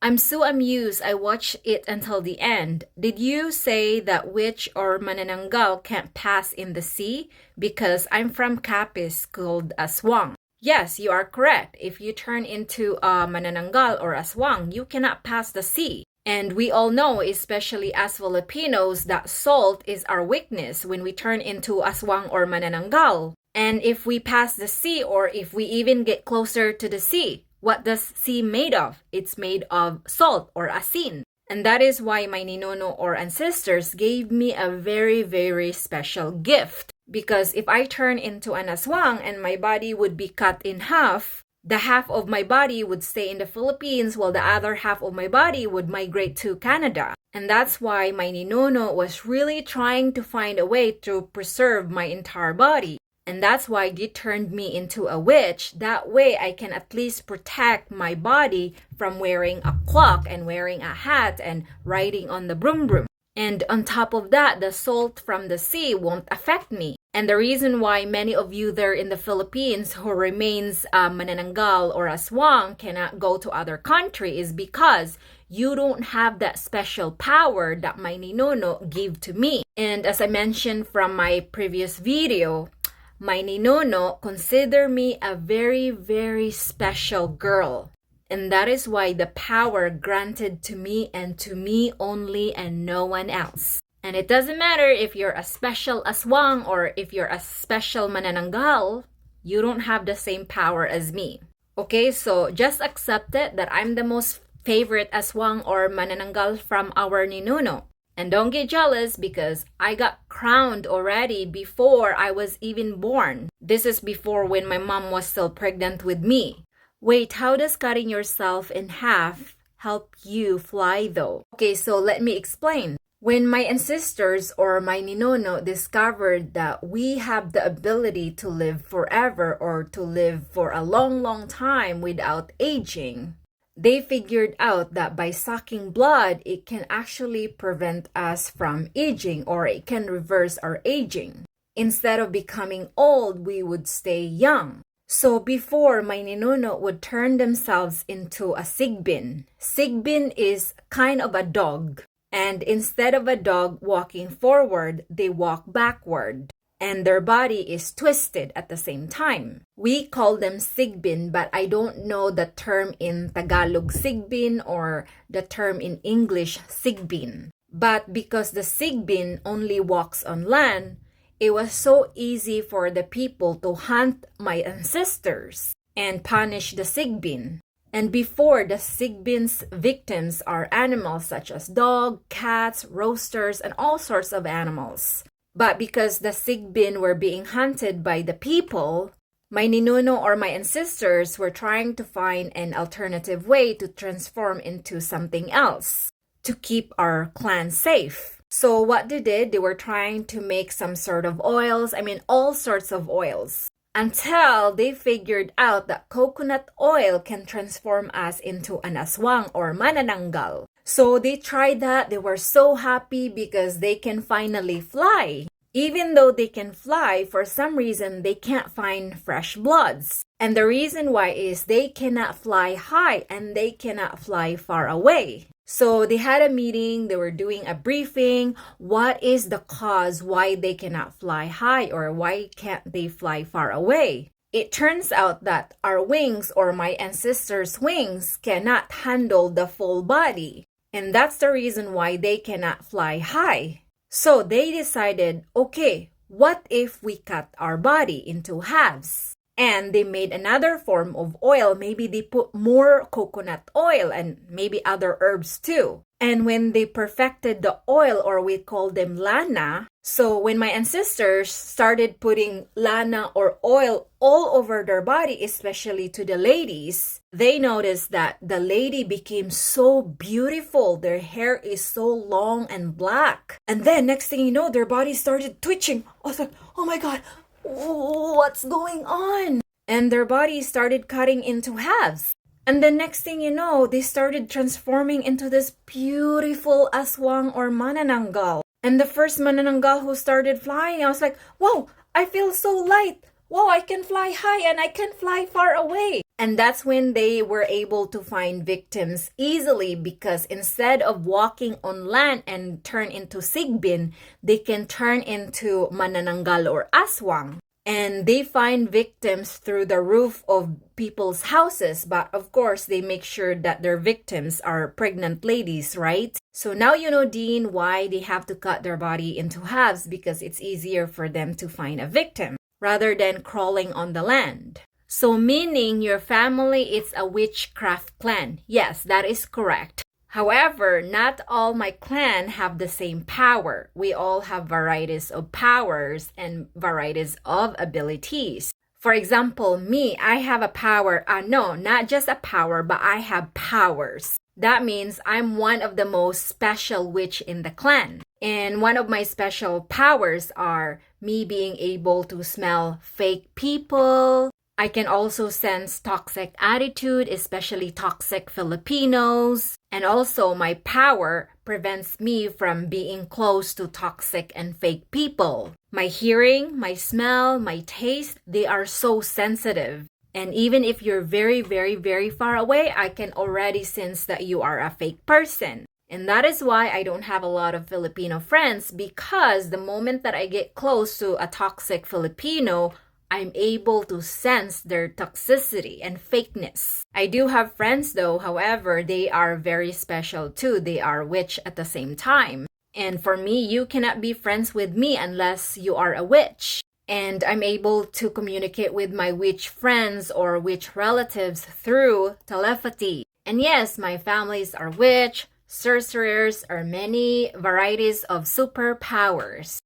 I'm so amused I watched it until the end. Did you say that witch or manananggal can't pass in the sea? Because I'm from Capiz called Aswang. Yes, you are correct. If you turn into a manananggal or aswang, you cannot pass the sea. And we all know, especially as Filipinos, that salt is our weakness when we turn into aswang or manananggal. And if we pass the sea or if we even get closer to the sea, what does sea made of? It's made of salt or asin. And that is why my ninono or ancestors gave me a very, very special gift. Because if I turn into an aswang and my body would be cut in half, the half of my body would stay in the Philippines while the other half of my body would migrate to Canada. And that's why my ninono was really trying to find a way to preserve my entire body. And that's why they turned me into a witch. That way I can at least protect my body from wearing a cloak and wearing a hat and riding on the broom broom. And on top of that, the salt from the sea won't affect me. And the reason why many of you there in the Philippines who remains manananggal or aswang cannot go to other country is because you don't have that special power that my ninono gave to me. And as I mentioned from my previous video, my ninono consider me a very, very special girl. And that is why the power granted to me and to me only and no one else. And it doesn't matter if you're a special aswang or if you're a special manananggal, you don't have the same power as me. Okay, so just accept it that I'm the most favorite aswang or manananggal from our ninono. And don't get jealous because I got crowned already before I was even born. This is before when my mom was still pregnant with me. Wait, how does cutting yourself in half help you fly though? Okay, so let me explain. When my ancestors or my ninono discovered that we have the ability to live forever or to live for a long, long time without aging, they figured out that by sucking blood, it can actually prevent us from aging or it can reverse our aging. Instead of becoming old, we would stay young. So before, my ninono would turn themselves into a sigbin. Sigbin is kind of a dog. And instead of a dog walking forward, they walk backward. And their body is twisted at the same time. We call them sigbin, but I don't know the term in Tagalog sigbin or the term in English sigbin. But because the sigbin only walks on land, it was so easy for the people to hunt my ancestors and punish the sigbin. And before, the sigbin's victims are animals such as dogs, cats, roosters, and all sorts of animals. But because the sigbin were being hunted by the people, my ninono or my ancestors were trying to find an alternative way to transform into something else to keep our clan safe. So what they did, they were trying to make some sort of oils, all sorts of oils, until they figured out that coconut oil can transform us into an aswang or manananggal. So they tried that. They were so happy because they can finally fly. Even though they can fly, for some reason they can't find fresh bloods. And the reason why is they cannot fly high and they cannot fly far away. So they had a meeting, they were doing a briefing. What is the cause why they cannot fly high or why can't they fly far away? It turns out that our wings or my ancestors' wings cannot handle the full body. And that's the reason why they cannot fly high. So they decided, okay, what if we cut our body into halves? And they made another form of oil. Maybe they put more coconut oil and maybe other herbs too. And when they perfected the oil, or we call them lana, so when my ancestors started putting lana or oil all over their body, especially to the ladies, they noticed that the lady became so beautiful. Their hair is so long and black. And then next thing you know, their body started twitching. I was like, oh my God, what's going on? And their body started cutting into halves. And the next thing you know, they started transforming into this beautiful aswang or manananggal. And the first manananggal who started flying, I was like, wow, I feel so light. Wow, I can fly high and I can fly far away. And that's when they were able to find victims easily, because instead of walking on land and turn into sigbin, they can turn into manananggal or aswang. And they find victims through the roof of people's houses. But of course, they make sure that their victims are pregnant ladies, right? So now you know, Dean, why they have to cut their body into halves, because it's easier for them to find a victim rather than crawling on the land. So meaning your family is a witchcraft clan. Yes, that is correct. However, not all my clan have the same power. We all have varieties of powers and varieties of abilities. For example, me, I have a power. No, not just a power, but I have powers. That means I'm one of the most special witch in the clan. And one of my special powers are me being able to smell fake people. I can also sense toxic attitude, especially toxic Filipinos. And also my power prevents me from being close to toxic and fake people. My hearing, my smell, my taste, they are so sensitive. And even if you're very, very, very far away, I can already sense that you are a fake person. And that is why I don't have a lot of Filipino friends, because the moment that I get close to a toxic Filipino, I'm able to sense their toxicity and fakeness. I do have friends though, however, they are very special too. They are witch at the same time. And for me, you cannot be friends with me unless you are a witch. And I'm able to communicate with my witch friends or witch relatives through telepathy. And yes, my families are witch, sorcerers, or many varieties of superpowers.